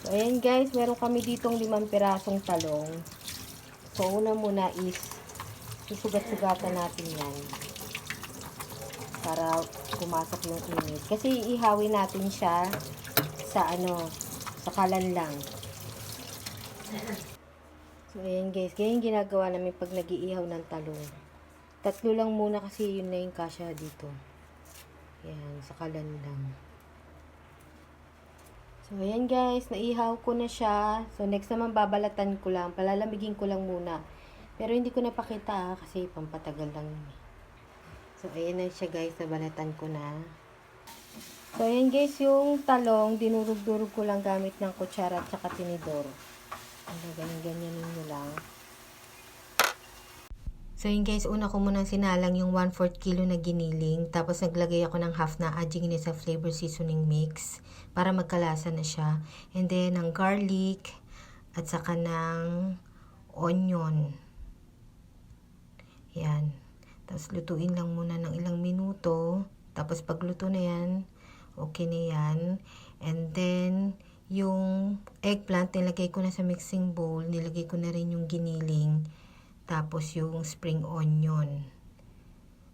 So, ayan guys, meron kami ditong 5 pirasong talong. So, una muna is susugat-sugatan natin yan para pumasok yung init. Kasi ihawin natin siya sa sa kalan lang. So, ayan guys, ganyan ginagawa namin pag nag-iihaw ng talong. 3 lang muna kasi yun na yung kasya dito. Ayan, sa kalan lang. So, ayan guys, naihaw ko na siya. So, next naman babalatan ko lang. Palalamigin ko lang muna. Pero hindi ko napakita kasi pampatagal lang. So, ayan na siya guys, nabalatan ko na. So, ayan guys, yung talong, dinurog-durog ko lang gamit ng kutsara at saka tinidor. Ganyan-ganyan nyo lang. So, yun guys, una ko munang sinalang yung 1/4 kilo na giniling. Tapos, naglagay ako ng half na adjing sa flavor seasoning mix para magkalasa na siya. And then, ng garlic at saka ng onion. Yan. Tapos, lutuin lang muna ng ilang minuto. Tapos, pagluto na yan, okay na yan. And then, yung eggplant, nilagay ko na sa mixing bowl. Nilagay ko na rin yung giniling. Tapos yung spring onion.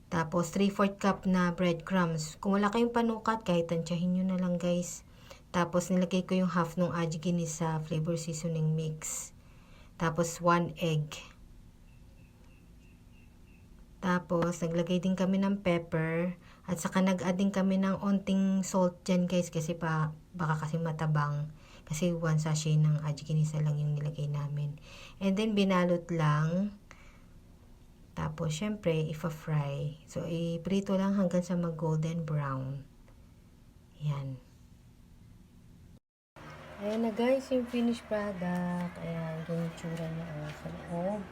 Tapos 3/4 cup na breadcrumbs. Kung wala kayong panukat, kahit tansyahin nyo na lang guys. Tapos nilagay ko yung half ng adjigini sa flavor seasoning mix. Tapos 1 egg. Tapos naglagay din kami ng pepper. At saka nag-add din kami ng onting salt dyan guys. Kasi baka kasi matabang. Kasi 1 sachet ng adjikinisa lang yung nilagay namin. And then binalot lang. Tapos syempre ifa-fry. So iprito lang hanggang sa mag-golden brown. Yan. Ayan na guys yung finished product. Ayan, yung tsura niya sa loob.